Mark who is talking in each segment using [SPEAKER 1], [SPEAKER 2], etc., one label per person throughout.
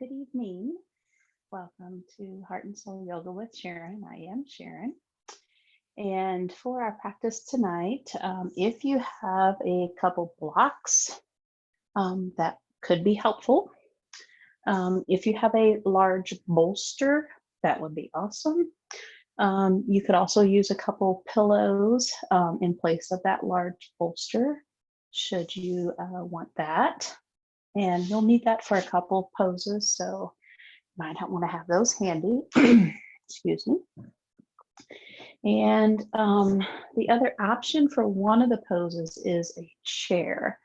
[SPEAKER 1] Good evening. Welcome to Heart and Soul Yoga with Sharon. I am Sharon. And for our practice tonight, if you have a couple blocks, that could be helpful. If you have a large bolster, that would be awesome. You could also use a couple pillows in place of that large bolster, should you want that. And you'll need that for a couple poses, so you might want to have those handy. Excuse me. And the other option for one of the poses is a chair.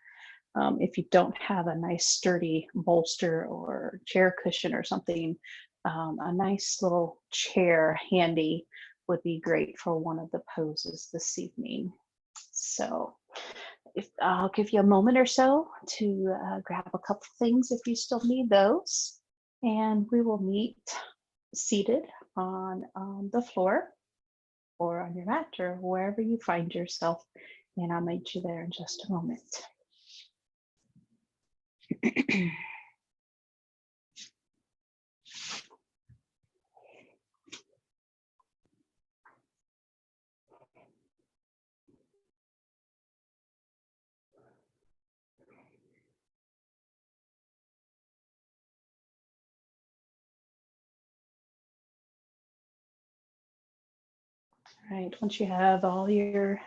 [SPEAKER 1] If you don't have a nice sturdy bolster or chair cushion or something, a nice little chair handy would be great for one of the poses this evening. So I'll give you a moment or so to grab a couple things if you still need those. And we will meet seated on the floor or on your mat or wherever you find yourself. And I'll meet you there in just a moment. All right, once you have all your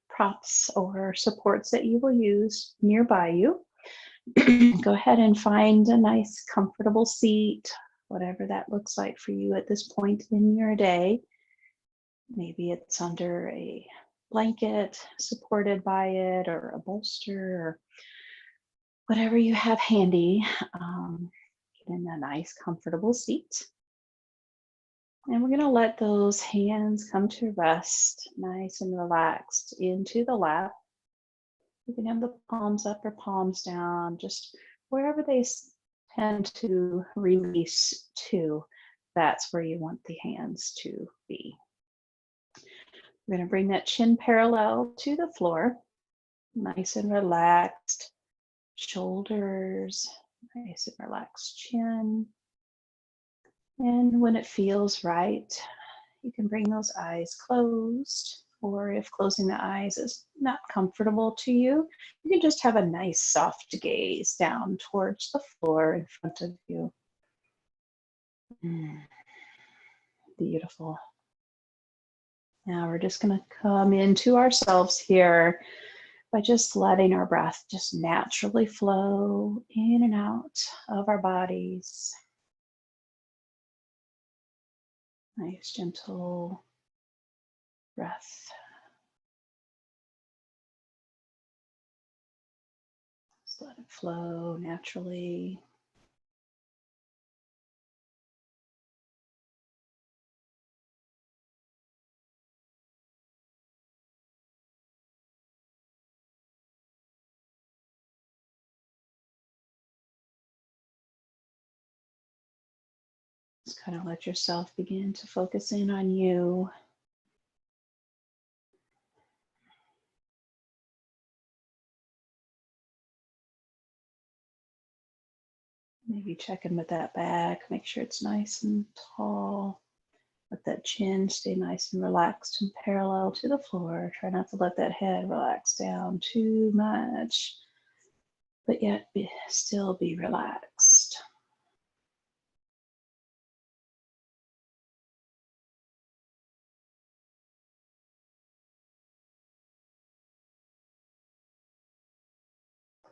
[SPEAKER 1] props or supports that you will use nearby you, go ahead and find a nice comfortable seat, whatever that looks like for you at this point in your day. Maybe it's under a blanket supported by it, or a bolster, or whatever you have handy. Get in a nice comfortable seat. And we're going to let those hands come to rest, nice and relaxed, into the lap. You can have the palms up or palms down, just wherever they tend to release to, that's where you want the hands to be. We're going to bring that chin parallel to the floor, nice and relaxed. Shoulders, nice and relaxed chin. And when it feels right, you can bring those eyes closed, or if closing the eyes is not comfortable to you, you can just have a nice soft gaze down towards the floor in front of you. Beautiful. Now we're just going to come into ourselves here by just letting our breath just naturally flow in and out of our bodies. Nice, gentle breath. Just let it flow naturally. Just kind of let yourself begin to focus in on you. Maybe check in with that back, make sure it's nice and tall. Let that chin stay nice and relaxed and parallel to the floor. Try not to let that head relax down too much, but yet still be relaxed.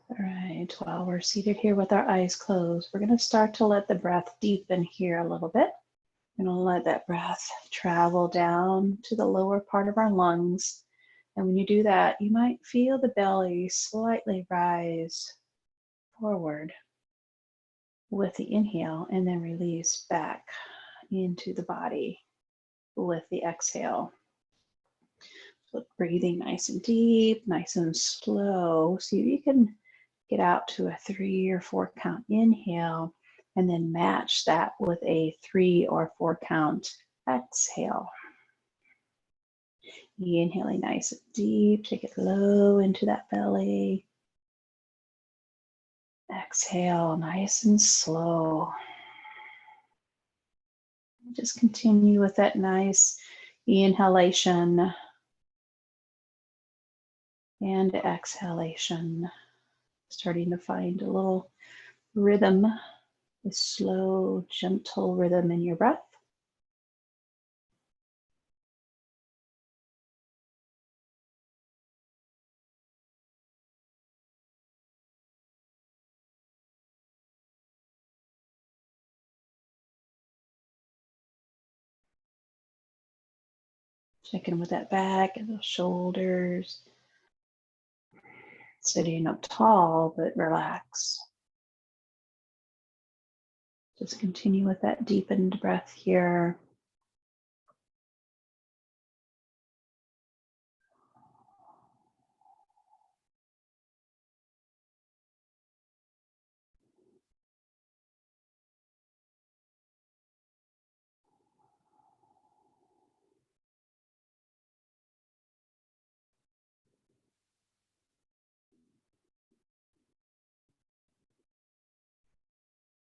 [SPEAKER 1] All right, while we're seated here with our eyes closed, we're going to start to let the breath deepen here a little bit. We're going to let that breath travel down to the lower part of our lungs. And when you do that, you might feel the belly slightly rise forward with the inhale, and then release back into the body with the exhale. So breathing nice and deep, nice and slow. So you can get out to a 3 or 4 count inhale, and then match that with a 3 or 4 count exhale. Inhaling nice and deep, take it low into that belly. Exhale, nice and slow. Just continue with that nice inhalation and exhalation. Starting to find a little rhythm, a slow, gentle rhythm in your breath. Check in with that back and those shoulders. Sitting up tall, but relax. Just continue with that deepened breath here.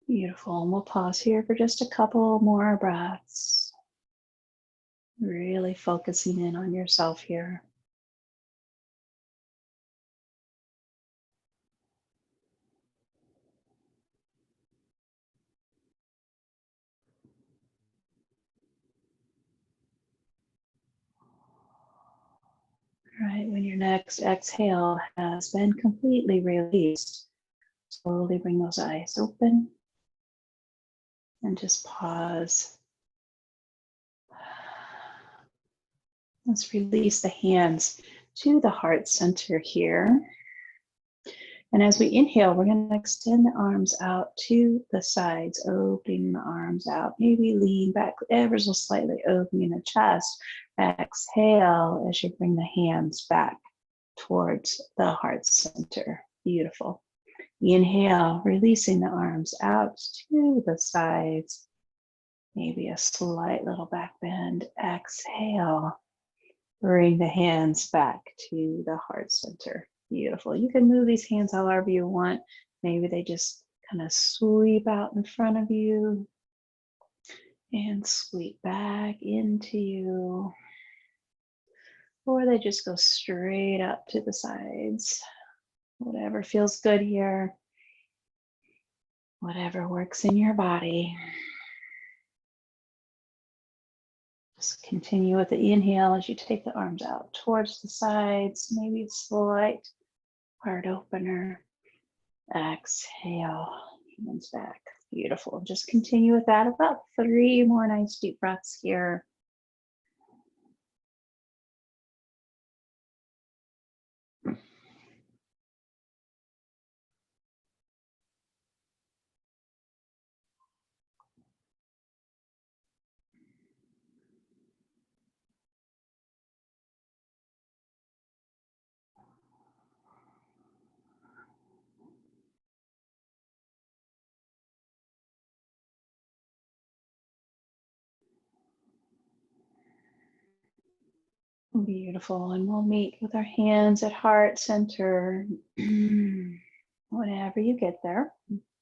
[SPEAKER 1] Beautiful. And we'll pause here for just a couple more breaths. Really focusing in on yourself here. All right, when your next exhale has been completely released, slowly bring those eyes open and just pause. Let's release the hands to the heart center here. And as we inhale, we're going to extend the arms out to the sides, opening the arms out. Maybe lean back ever so slightly, opening the chest. Exhale as you bring the hands back towards the heart center. Beautiful. Inhale, releasing the arms out to the sides. Maybe a slight little back bend. Exhale. Bring the hands back to the heart center. Beautiful. You can move these hands however you want. Maybe they just kind of sweep out in front of you and sweep back into you. Or they just go straight up to the sides. Whatever feels good here. Whatever works in your body. Just continue with the inhale as you take the arms out towards the sides. Maybe a slight heart opener. Exhale, hands back. Beautiful. Just continue with that. About 3 more nice deep breaths here. Beautiful. And we'll meet with our hands at heart center. Whenever you get there,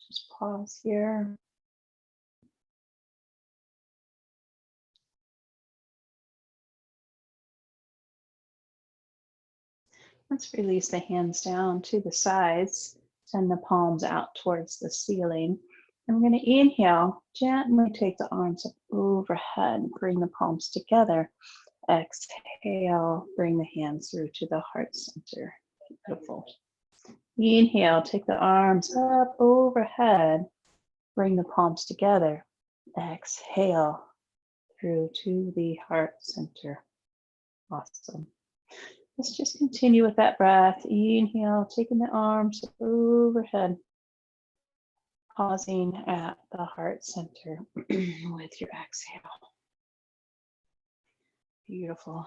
[SPEAKER 1] just pause here. Let's release the hands down to the sides. Send the palms out towards the ceiling. And we're going to inhale, gently take the arms up overhead, bring the palms together. Exhale, bring the hands through to the heart center. Beautiful. Inhale, take the arms up overhead, bring the palms together. Exhale, through to the heart center. Awesome. Let's just continue with that breath. Inhale, taking the arms overhead, pausing at the heart center with your exhale. Beautiful.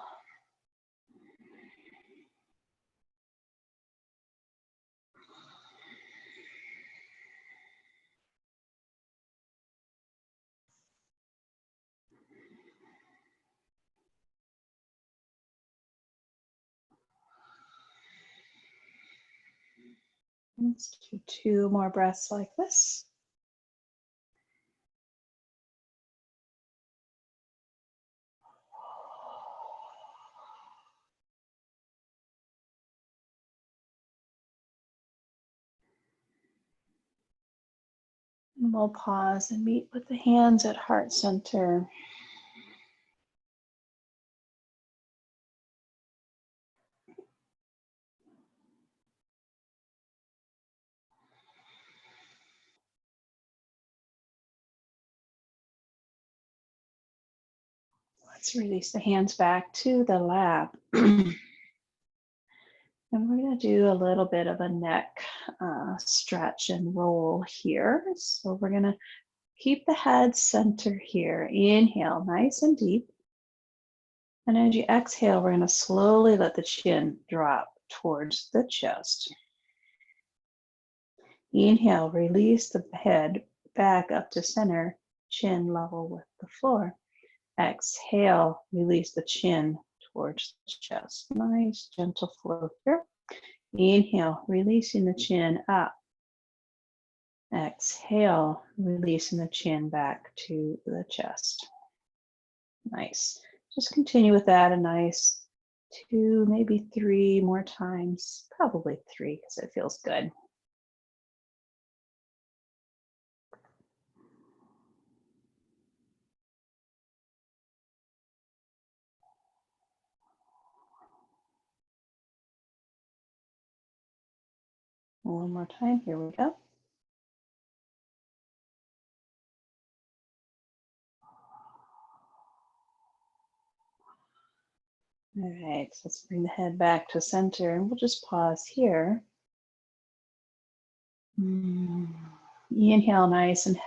[SPEAKER 1] Let's do 2 more breaths like this. And we'll pause and meet with the hands at heart center. Let's release the hands back to the lap. And we're going to do a little bit of a neck stretch and roll here. So we're going to keep the head center here. Inhale, nice and deep. And as you exhale, we're going to slowly let the chin drop towards the chest. Inhale, release the head back up to center, chin level with the floor. Exhale, release the chin towards the chest. Nice, gentle flow here. Inhale, releasing the chin up. Exhale, releasing the chin back to the chest. Nice. Just continue with that a nice 2, maybe 3 more times. Probably 3 because it feels good. One more time. Here we go. All right, so let's bring the head back to center and we'll just pause here. Inhale, nice and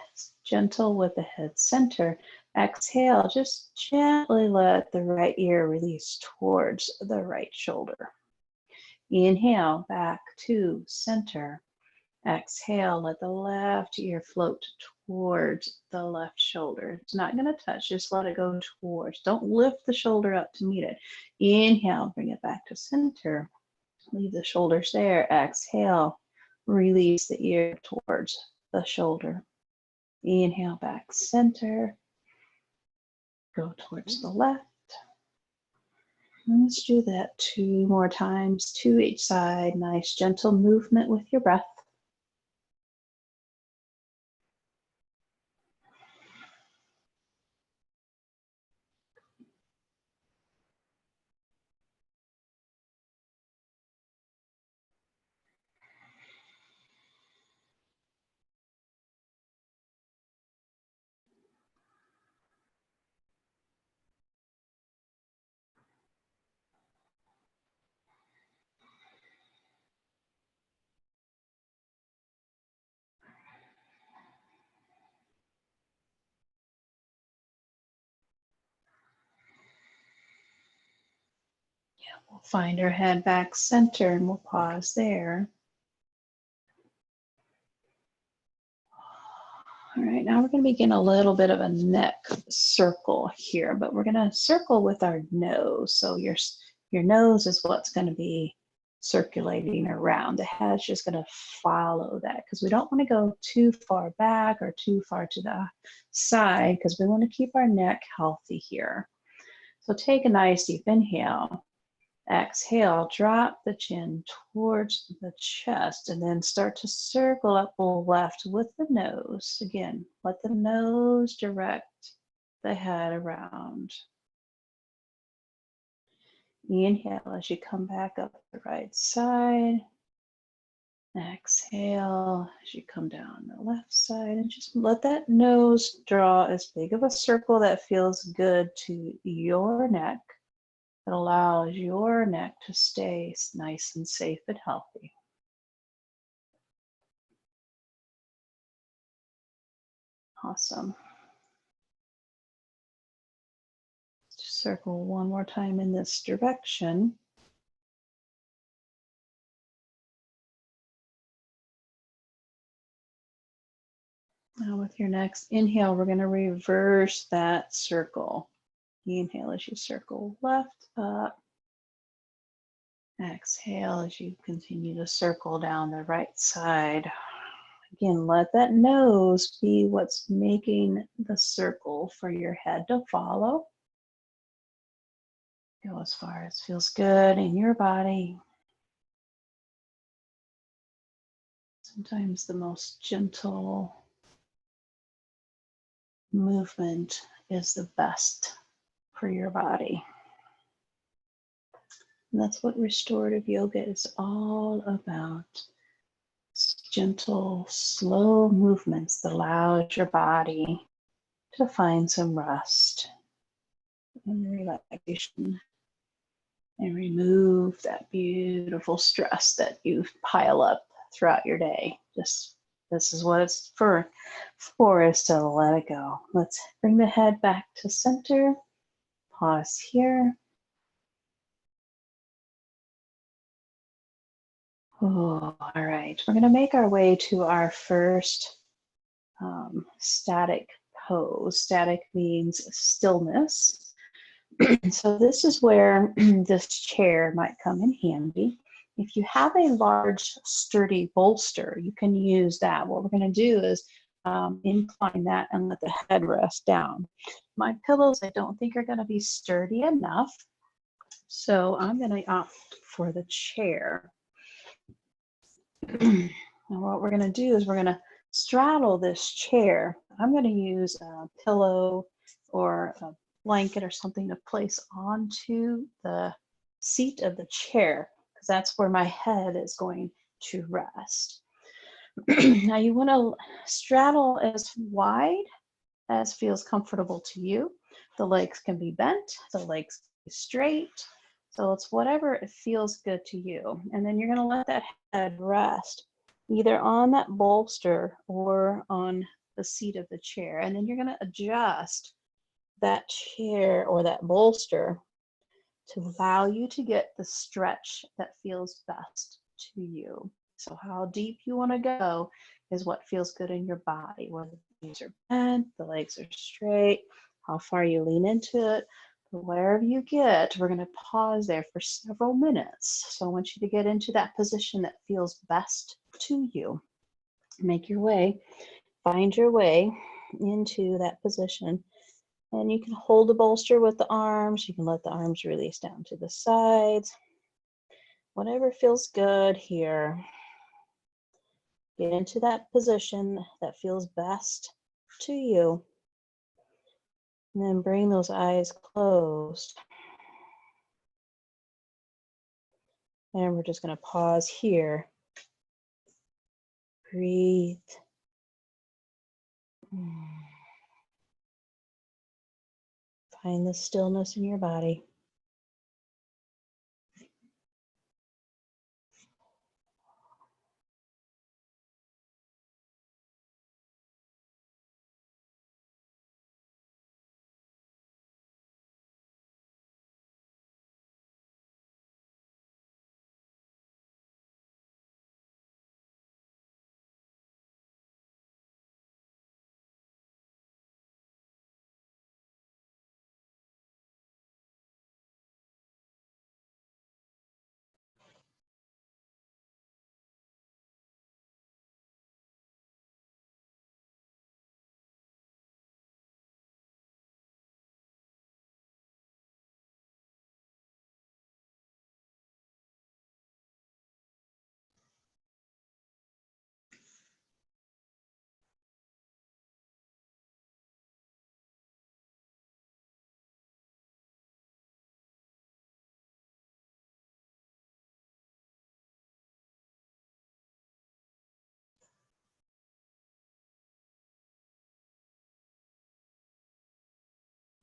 [SPEAKER 1] gentle with the head center. Exhale, just gently let the right ear release towards the right shoulder. Inhale, back to center. Exhale, let the left ear float towards the left shoulder. It's not going to touch, just let it go towards. Don't lift the shoulder up to meet it. Inhale, bring it back to center. Leave the shoulders there. Exhale, release the ear towards the shoulder. Inhale, back center. Go towards the left. And let's do that 2 more times, 2 each side. Nice, gentle movement with your breath. We'll find our head back center and we'll pause there. All right, now we're going to begin a little bit of a neck circle here, but we're going to circle with our nose. So your nose is what's going to be circulating around. The head's just going to follow that because we don't want to go too far back or too far to the side because we want to keep our neck healthy here. So take a nice deep inhale. Exhale, drop the chin towards the chest and then start to circle up left with the nose. Again, let the nose direct the head around. Inhale as you come back up the right side. Exhale as you come down the left side and just let that nose draw as big of a circle that feels good to your neck. That allows your neck to stay nice and safe and healthy. Awesome. Just circle one more time in this direction. Now with your next inhale, we're going to reverse that circle. Inhale as you circle left, up, Exhale as you continue to circle down the right side. Again, let that nose be what's making the circle for your head to follow. Go as far as feels good in your body. Sometimes the most gentle movement is the best for your body. And that's what restorative yoga is all about. It's gentle, slow movements that allows your body to find some rest and relaxation and remove that beautiful stress that you pile up throughout your day. This is what it's for is to let it go. Let's bring the head back to center. Pause here. Oh, all right, we're going to make our way to our first static pose. Static means stillness. So this is where this chair might come in handy. If you have a large, sturdy bolster, you can use that. What we're going to do is incline that and let the head rest down. My pillows, I don't think are going to be sturdy enough, so I'm going to opt for the chair. And what we're going to do is we're going to straddle this chair. I'm going to use a pillow or a blanket or something to place onto the seat of the chair, because that's where my head is going to rest. Now you want to straddle as wide as feels comfortable to you. The legs can be bent, the legs can be straight. So it's whatever it feels good to you. And then you're going to let that head rest either on that bolster or on the seat of the chair. And then you're going to adjust that chair or that bolster to allow you to get the stretch that feels best to you. So how deep you want to go is what feels good in your body, whether the knees are bent, the legs are straight, how far you lean into it. But wherever you get, we're going to pause there for several minutes. So I want you to get into that position that feels best to you. Make your way, find your way into that position. And you can hold the bolster with the arms. You can let the arms release down to the sides. Whatever feels good here. Get into that position that feels best to you. And then bring those eyes closed. And we're just going to pause here. Breathe. Find the stillness in your body.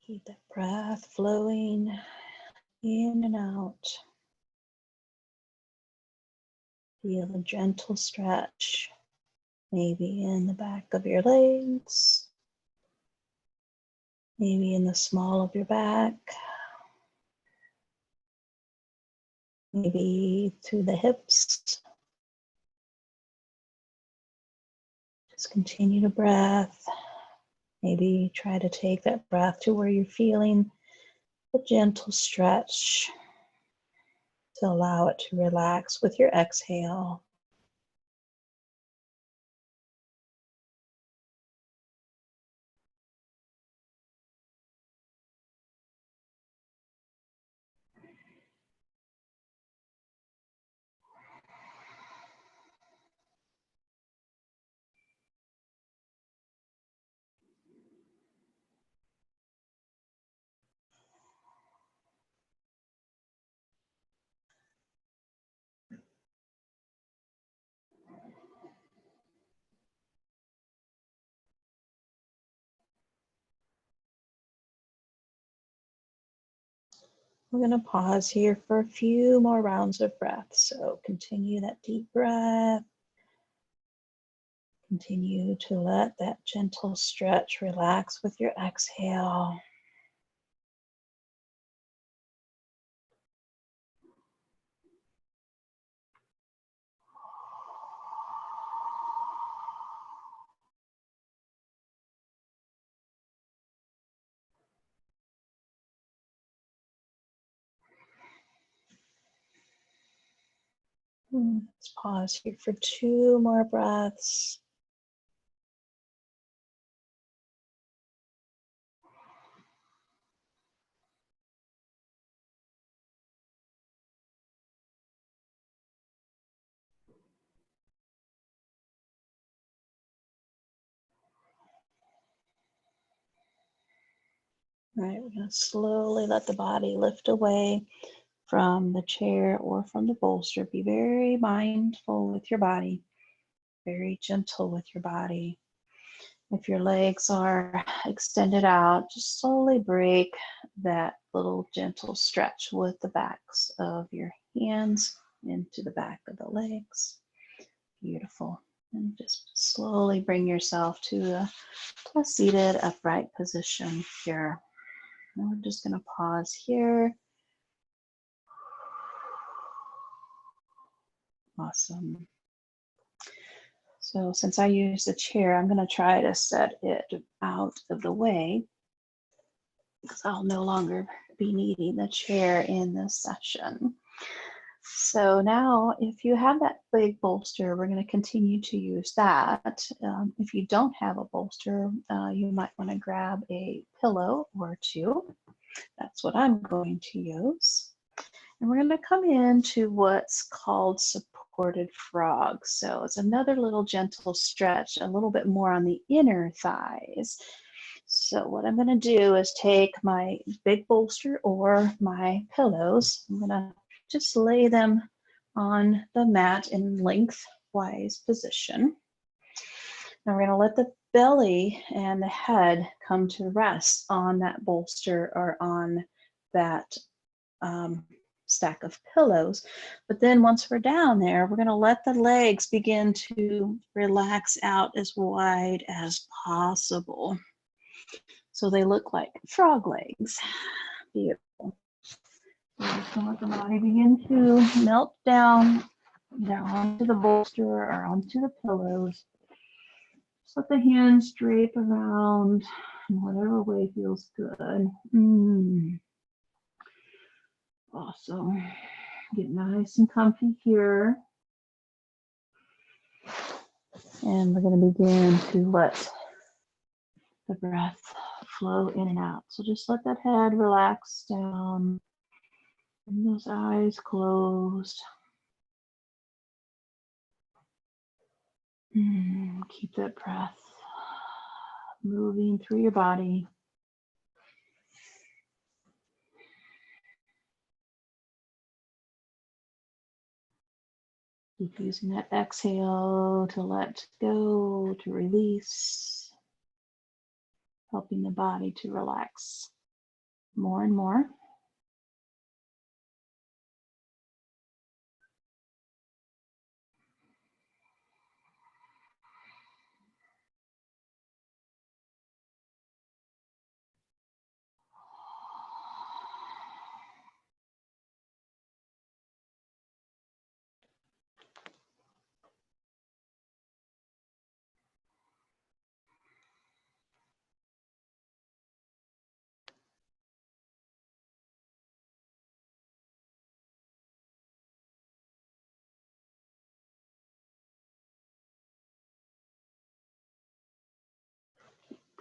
[SPEAKER 1] Keep that breath flowing in and out. Feel a gentle stretch, maybe in the back of your legs, maybe in the small of your back, maybe through the hips. Just continue to breath. Maybe try to take that breath to where you're feeling a gentle stretch. to allow it to relax with your exhale. We're going to pause here for a few more rounds of breath. So continue that deep breath. Continue to let that gentle stretch relax with your exhale. Let's pause here for 2 more breaths. All right, we're going to slowly let the body lift away from the chair or from the bolster. Be very mindful with your body, very gentle with your body. If your legs are extended out, just slowly break that little gentle stretch with the backs of your hands into the back of the legs. Beautiful. And just slowly bring yourself to a seated upright position here. And we're just going to pause here. Awesome. So since I use the chair, I'm going to try to set it out of the way because I'll no longer be needing the chair in this session. So now if you have that big bolster, we're going to continue to use that. If you don't have a bolster, you might want to grab a pillow or two. That's what I'm going to use. And we're going to come into what's called supported frog. So it's another little gentle stretch, a little bit more on the inner thighs. So what I'm going to do is take my big bolster or my pillows. I'm going to just lay them on the mat in lengthwise position. Now we're going to let the belly and the head come to rest on that bolster or on that stack of pillows. But then once we're down there, we're going to let the legs begin to relax out as wide as possible. So they look like frog legs. Beautiful. So just going to let the body begin to melt down either onto the bolster or onto the pillows. Just let the hands drape around in whatever way feels good. Awesome. Get nice and comfy here. And we're going to begin to let the breath flow in and out. So just let that head relax down. And those eyes closed. Keep that breath moving through your body. Keep using that exhale to let go, to release, helping the body to relax more and more.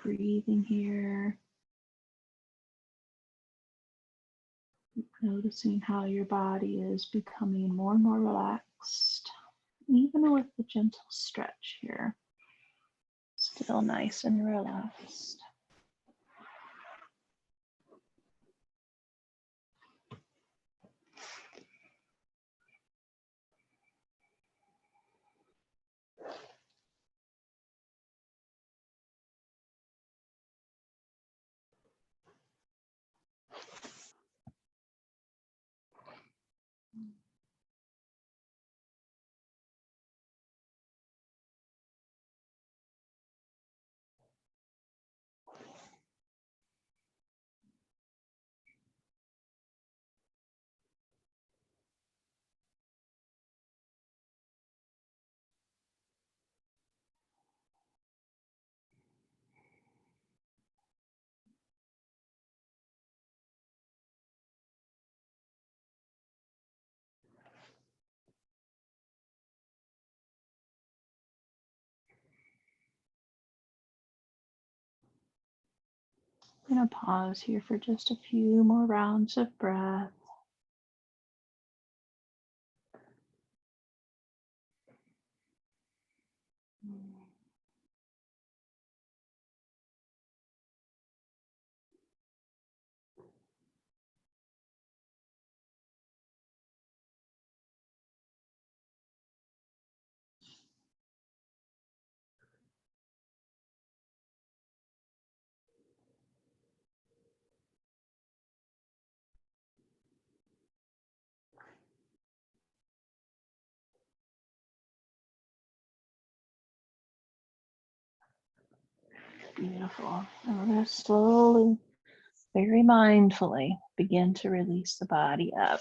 [SPEAKER 1] breathing here. Noticing how your body is becoming more and more relaxed, even with the gentle stretch here. Still nice and relaxed. I'm going to pause here for just a few more rounds of breath. Beautiful. And we're going to slowly, very mindfully, begin to release the body up.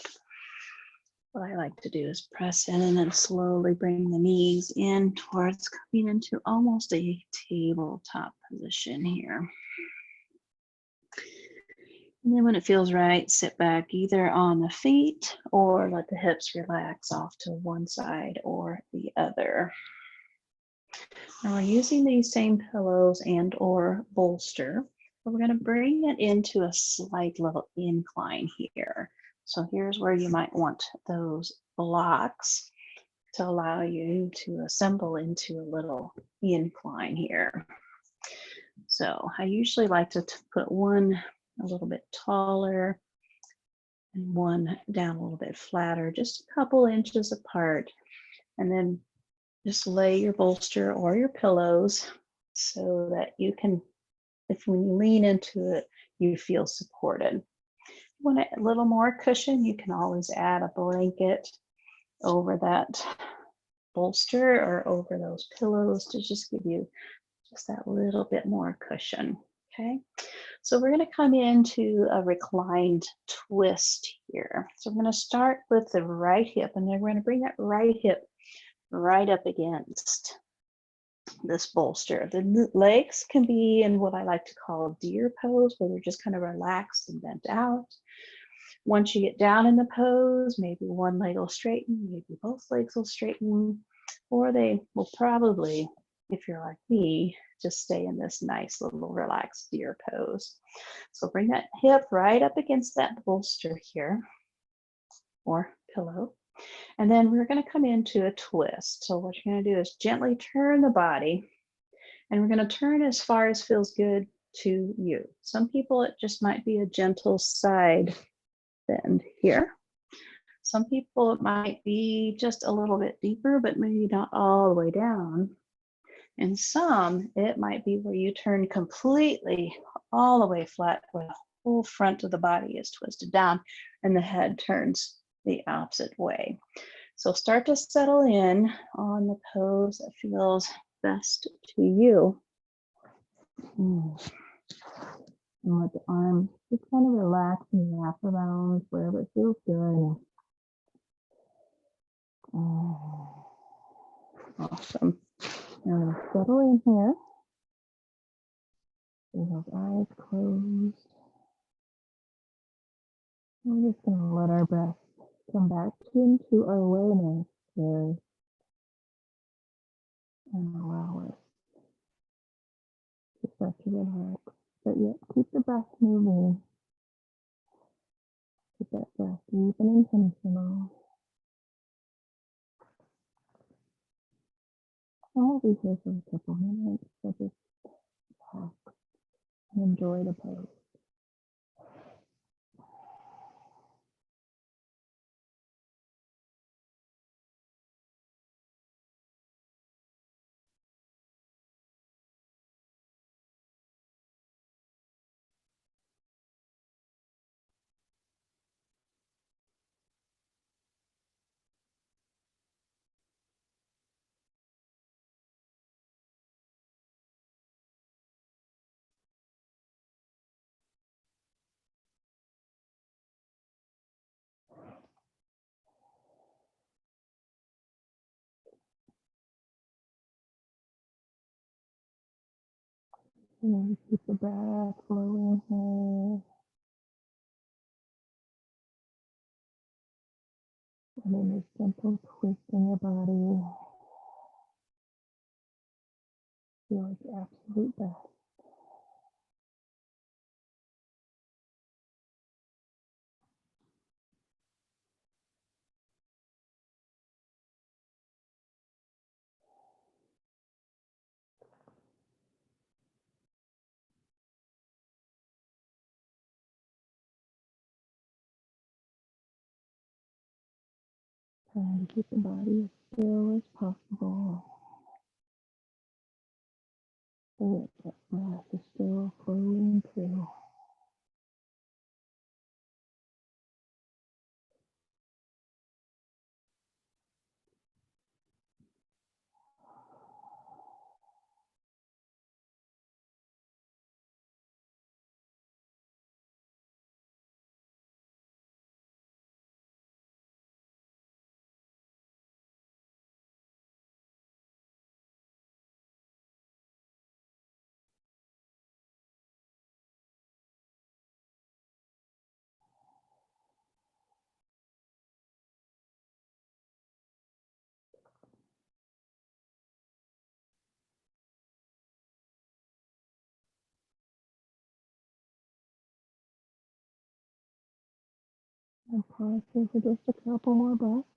[SPEAKER 1] What I like to do is press in and then slowly bring the knees in towards coming into almost a tabletop position here. And then when it feels right, sit back either on the feet or let the hips relax off to one side or the other. Now we're using these same pillows and or bolster, but we're going to bring it into a slight little incline here. So here's where you might want those blocks to allow you to assemble into a little incline here. So I usually like to put one a little bit taller and one down a little bit flatter, just a couple inches apart. And then just lay your bolster or your pillows so that you can, if when you lean into it, you feel supported. If you want a little more cushion, you can always add a blanket over that bolster or over those pillows to just give you just that little bit more cushion. Okay, so we're going to come into a reclined twist here. So we're going to start with the right hip, and then we're going to bring that right hip right up against this bolster. The legs can be in what I like to call deer pose, where they're just kind of relaxed and bent out. Once you get down in the pose, maybe one leg will straighten, maybe both legs will straighten, or they will probably, if you're like me, just stay in this nice little relaxed deer pose. So bring that hip right up against that bolster here, or pillow. And then we're going to come into a twist. So what you're going to do is gently turn the body, and we're going to turn as far as feels good to you. Some people, it just might be a gentle side bend here. Some people, it might be just a little bit deeper, but maybe not all the way down. And some, it might be where you turn completely all the way flat, where the whole front of the body is twisted down and the head turns the opposite way. So start to settle in on the pose that feels best to you. And let the arms just kind of relax and wrap around wherever it feels good. Awesome. Now I'm going to settle in here. With those eyes closed. We're just going to let our breath come back into our awareness here and allow us to
[SPEAKER 2] start to relax, but yet keep the breath moving. Keep that breath deep and intentional. And we'll be here for a couple minutes, so just relax and enjoy the pose. And keep the breath flowing here. And then this gentle twist in your body. Feel like the absolute best. Trying to keep the body as still as possible. So that breath is still flowing through. And pause here for just a couple more breaths.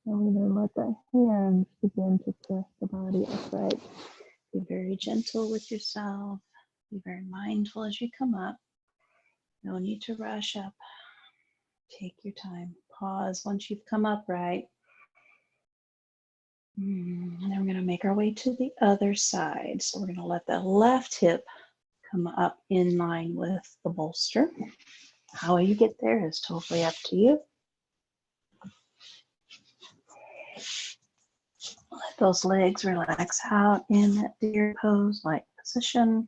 [SPEAKER 2] And we then let the hands begin to press the body upright.
[SPEAKER 1] Be very gentle with yourself. Be very mindful as you come up. No need to rush up. Take your time. Pause once you've come upright. And then we're going to make our way to the other side. So we're going to let the left hip come up in line with the bolster. How you get there is totally up to you. Let those legs relax out in that deer pose-like position.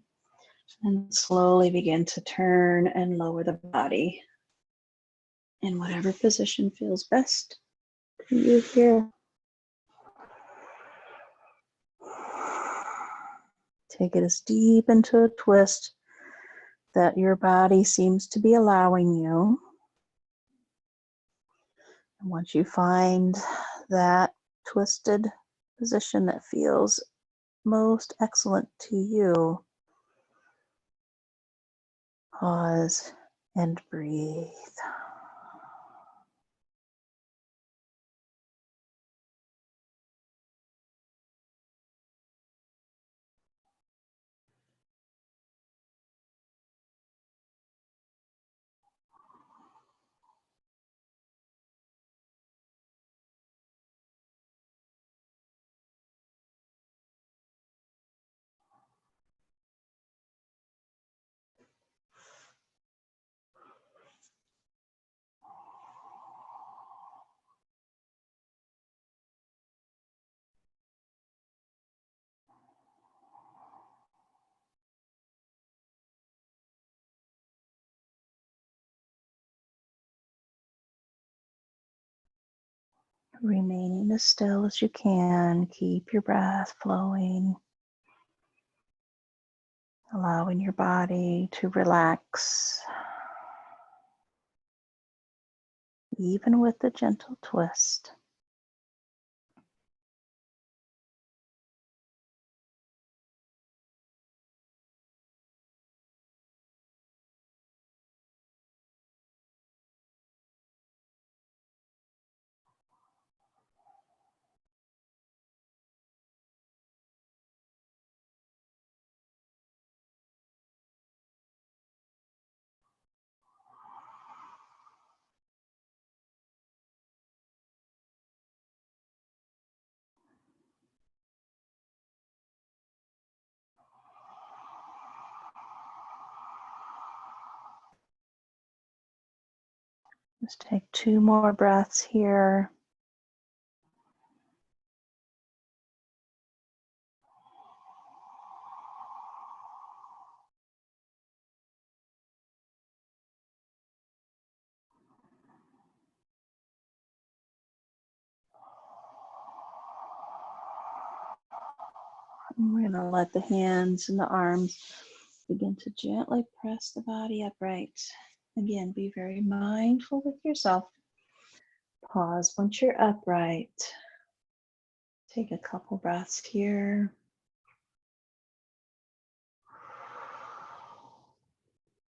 [SPEAKER 1] And slowly begin to turn and lower the body in whatever position feels best to you here. Take it as deep into a twist that your body seems to be allowing you. And once you find that twisted position that feels most excellent to you, pause and breathe. Remaining as still as you can. Keep your breath flowing. allowing your body to relax, even with the gentle twist. Just take 2 more breaths here. And we're going to let the hands and the arms begin to gently press the body upright. Again, be very mindful with yourself. Pause once you're upright. Take a couple breaths here.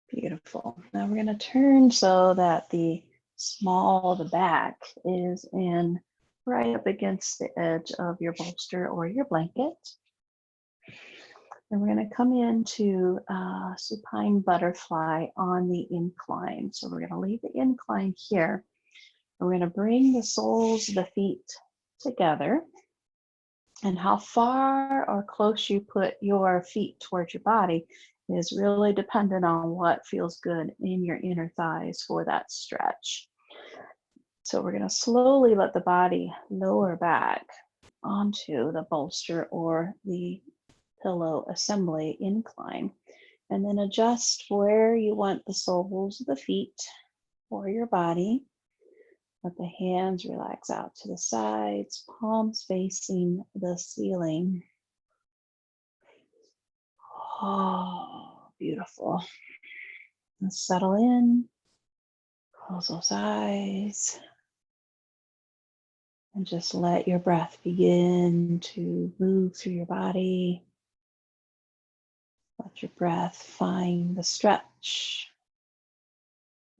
[SPEAKER 1] Beautiful. Now we're going to turn so that the small of the back is in right up against the edge of your bolster or your blanket. And we're going to come into supine butterfly on the incline. So we're going to leave the incline here. We're going to bring the soles of the feet together. And how far or close you put your feet towards your body is really dependent on what feels good in your inner thighs for that stretch. So we're going to slowly let the body lower back onto the bolster or the pillow assembly incline, and then adjust where you want the soles of the feet or your body. Let the hands relax out to the sides, palms facing the ceiling. Oh, beautiful. And settle in, close those eyes, and just let your breath begin to move through your body. Let your breath find the stretch,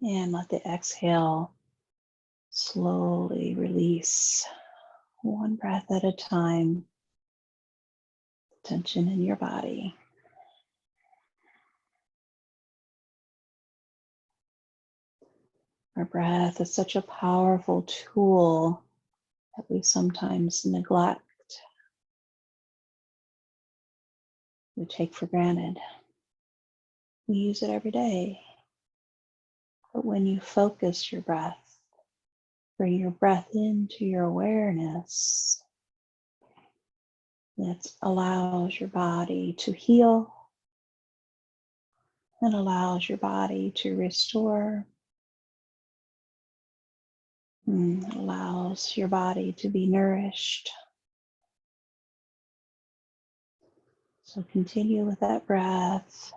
[SPEAKER 1] and let the exhale slowly release, one breath at a time, tension in your body. Our breath is such a powerful tool that we sometimes neglect, we take for granted. We use it every day. But when you focus your breath, bring your breath into your awareness, that allows your body to heal and allows your body to restore, and allows your body to be nourished. So continue with that breath.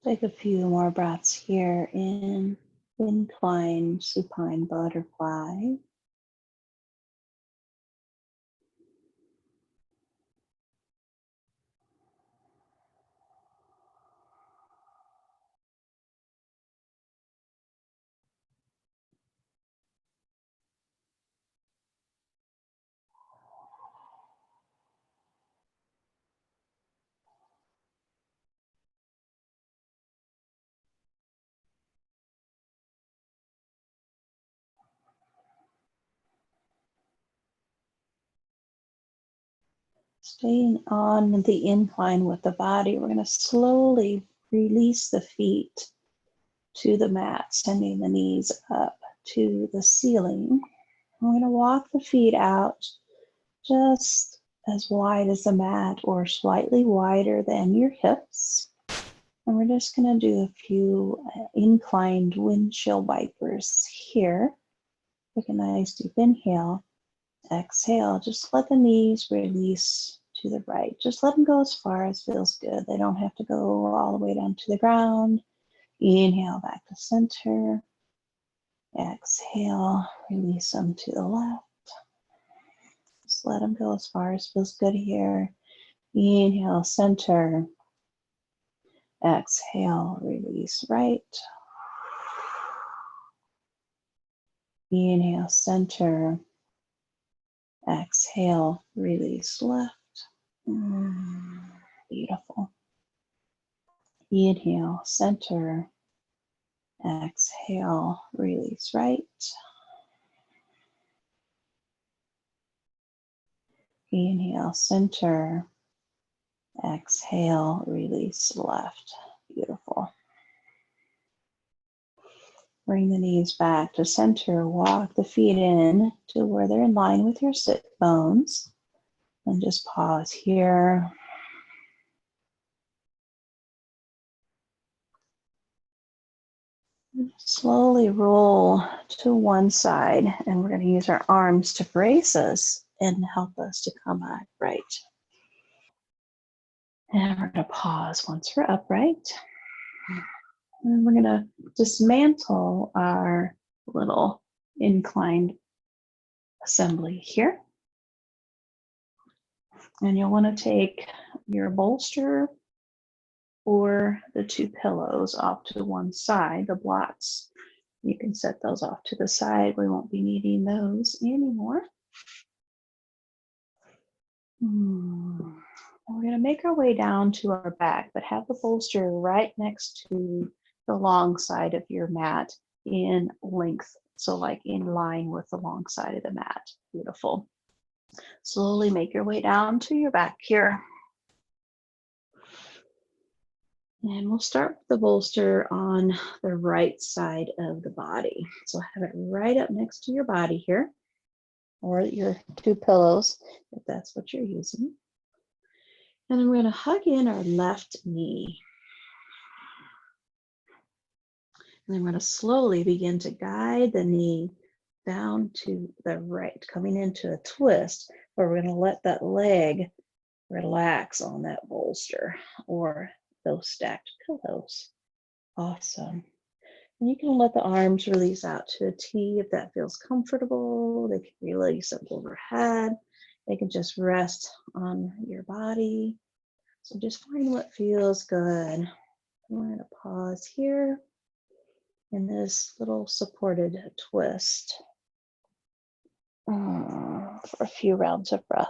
[SPEAKER 1] Take a few more breaths here in incline supine butterfly. Staying on the incline with the body, we're going to slowly release the feet to the mat, sending the knees up to the ceiling. We're going to walk the feet out just as wide as the mat or slightly wider than your hips. And we're just going to do a few inclined windshield wipers here. Take a nice deep inhale. Exhale, just let the knees release to the right. Just let them go as far as feels good. They don't have to go all the way down to the ground. Inhale back to center. Exhale, release them to the left. Just let them go as far as feels good here. Inhale, center. Exhale, release right. Inhale, center. Exhale, release left. Beautiful. Inhale, center. Exhale, release right. Inhale, center. Exhale, release left. Beautiful. Bring the knees back to center. Walk the feet in to where they're in line with your sit bones. And just pause here. Slowly roll to one side, and we're going to use our arms to brace us and help us to come upright. And we're going to pause once we're upright. And we're going to dismantle our little inclined assembly here. And you'll want to take your bolster or the two pillows off to one side, the blocks. You can set those off to the side. We won't be needing those anymore. We're going to make our way down to our back, but have the bolster right next to the long side of your mat in length. So like in line with the long side of the mat. Beautiful. Slowly make your way down to your back here. And we'll start with the bolster on the right side of the body. So have it right up next to your body here, or your two pillows, if that's what you're using. And then we're going to hug in our left knee. And then we're going to slowly begin to guide the knee down to the right, coming into a twist, where we're going to let that leg relax on that bolster or those stacked pillows. Awesome. And you can let the arms release out to a T if that feels comfortable. They can release up overhead. They can just rest on your body. So just find what feels good. We're going to pause here in this little supported twist for a few rounds of breath.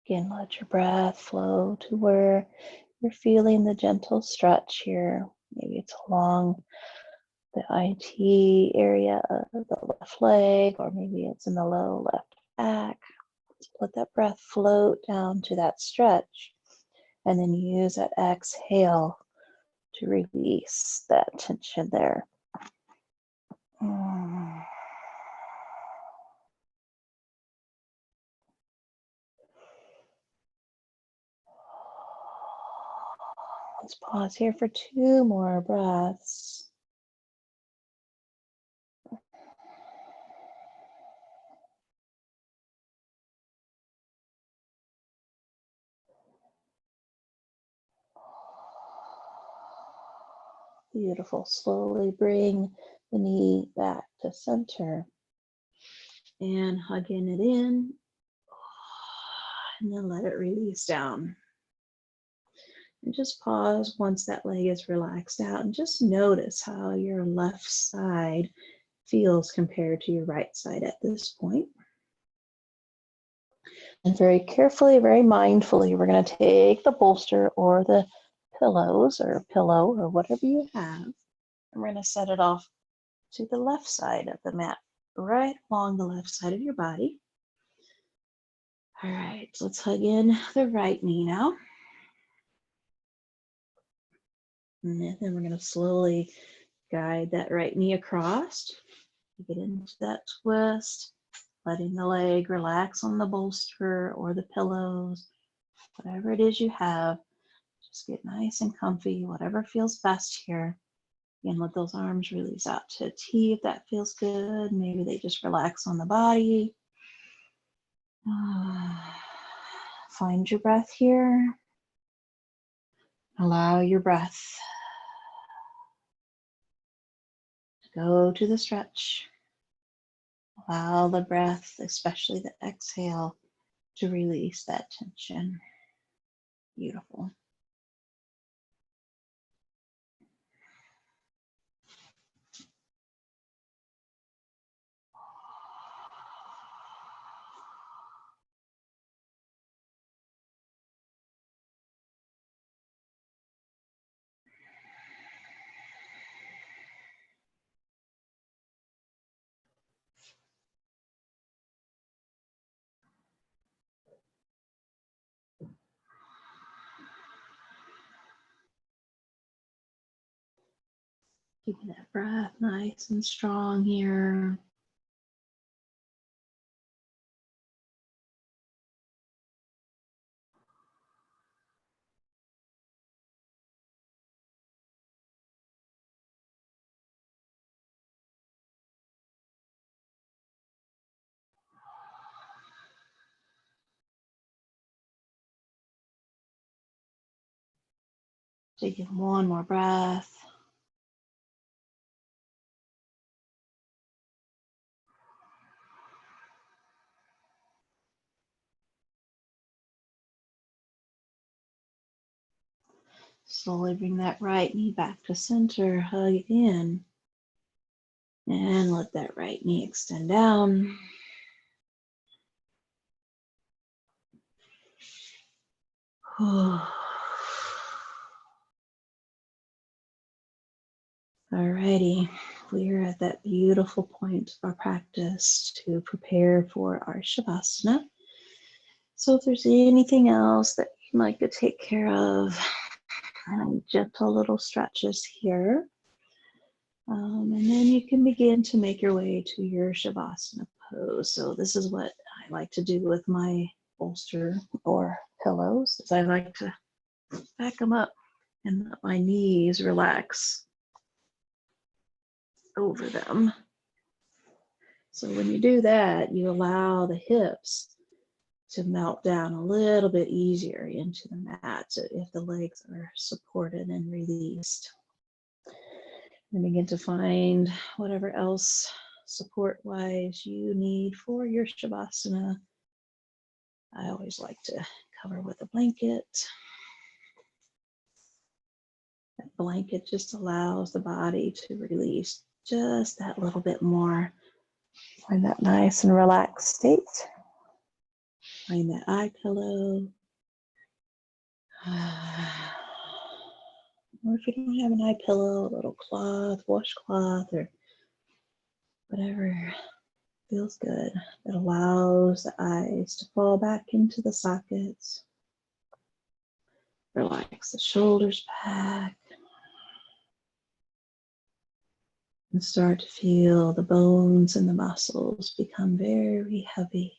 [SPEAKER 1] Again, let your breath flow to where you're feeling the gentle stretch here. Maybe it's along the IT area of the left leg, or maybe it's in the low left back. Let that breath float down to that stretch, and then use that exhale to release that tension there. Let's pause here for 2 more breaths. Beautiful. Slowly bring the knee back to center and hugging it in, and then let it release down. And just pause once that leg is relaxed out and just notice how your left side feels compared to your right side at this point. And very carefully, very mindfully, we're going to take the bolster or the pillows or pillow or whatever you have, and we're going to set it off to the left side of the mat, right along the left side of your body. All right, let's hug in the right knee now. And then we're going to slowly guide that right knee across. Get into that twist, letting the leg relax on the bolster or the pillows, whatever it is you have. Just get nice and comfy, whatever feels best here. Again, let those arms release out to a T if that feels good. Maybe they just relax on the body. Find your breath here. Allow your breath to go to the stretch. Allow the breath, especially the exhale, to release that tension. Beautiful. Keeping that breath nice and strong here. Taking one more breath. Slowly bring that right knee back to center, hug in, and let that right knee extend down. Alrighty, we're at that beautiful point of our practice to prepare for our Shavasana. So if there's anything else that you'd like to take care of, gentle little stretches here. And then you can begin to make your way to your Shavasana pose. So this is what I like to do with my bolster or pillows, is I like to back them up and let my knees relax over them. So when you do that, you allow the hips to melt down a little bit easier into the mat if the legs are supported and released. And begin to find whatever else support-wise you need for your Shavasana. I always like to cover with a blanket. That blanket just allows the body to release just that little bit more. Find that nice and relaxed state. Find that eye pillow. Or if you don't have an eye pillow, a little cloth, washcloth, or whatever feels good. It allows the eyes to fall back into the sockets. Relax the shoulders back. And start to feel the bones and the muscles become very heavy.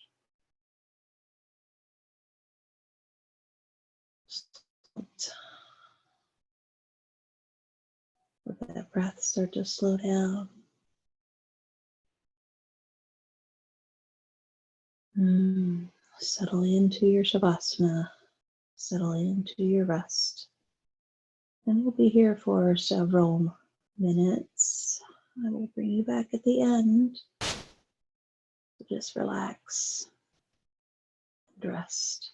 [SPEAKER 1] that breath start to slow down. Settle into your Shavasana. Settle into your rest. And we'll be here for several minutes. I will bring you back at the end. So just relax and rest.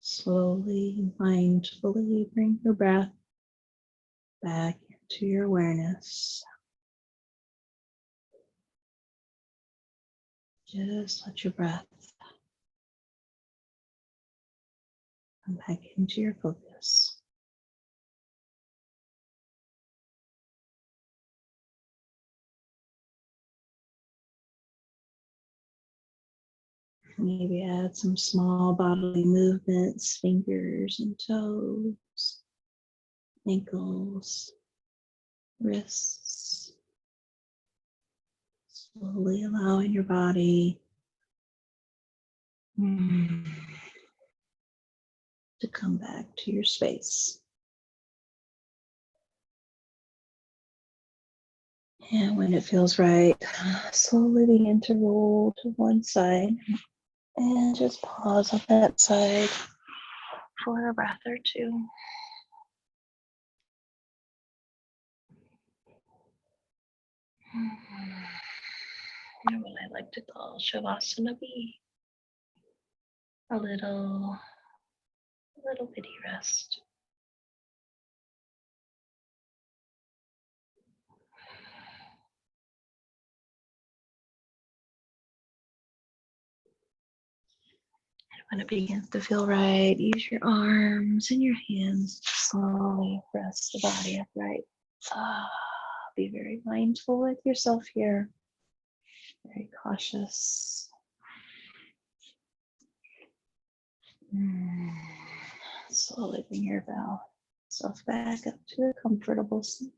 [SPEAKER 1] Slowly, mindfully bring your breath back into your awareness. Just let your breath come back into your focus. Maybe add some small bodily movements, fingers and toes, ankles, wrists. Slowly allowing your body to come back to your space. And when it feels right, slowly begin to roll to one side and just pause on that side for a breath or two. And what I like to call Shavasana B, a little bitty rest. When it begins to feel right, use your arms and your hands to slowly press the body upright. Be very mindful with yourself here, very cautious. Slowly bring yourself back up to a comfortable seat.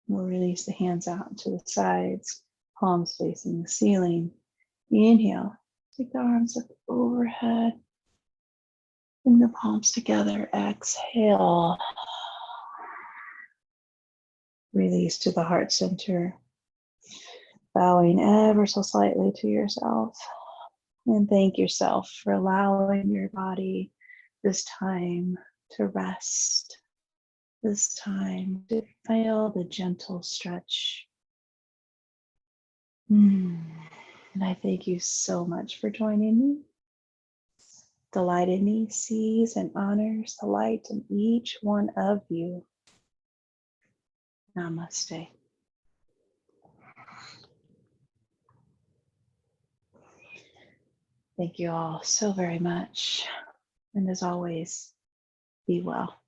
[SPEAKER 1] We'll release the hands out to the sides, palms facing the ceiling. Inhale, take the arms up overhead, bring the palms together. Exhale. Release to the heart center, bowing ever so slightly to yourself. And thank yourself for allowing your body this time to rest, this time to feel the gentle stretch. And I thank you so much for joining me. The light in me sees and honors the light in each one of you. Namaste. Thank you all so very much. And as always, be well.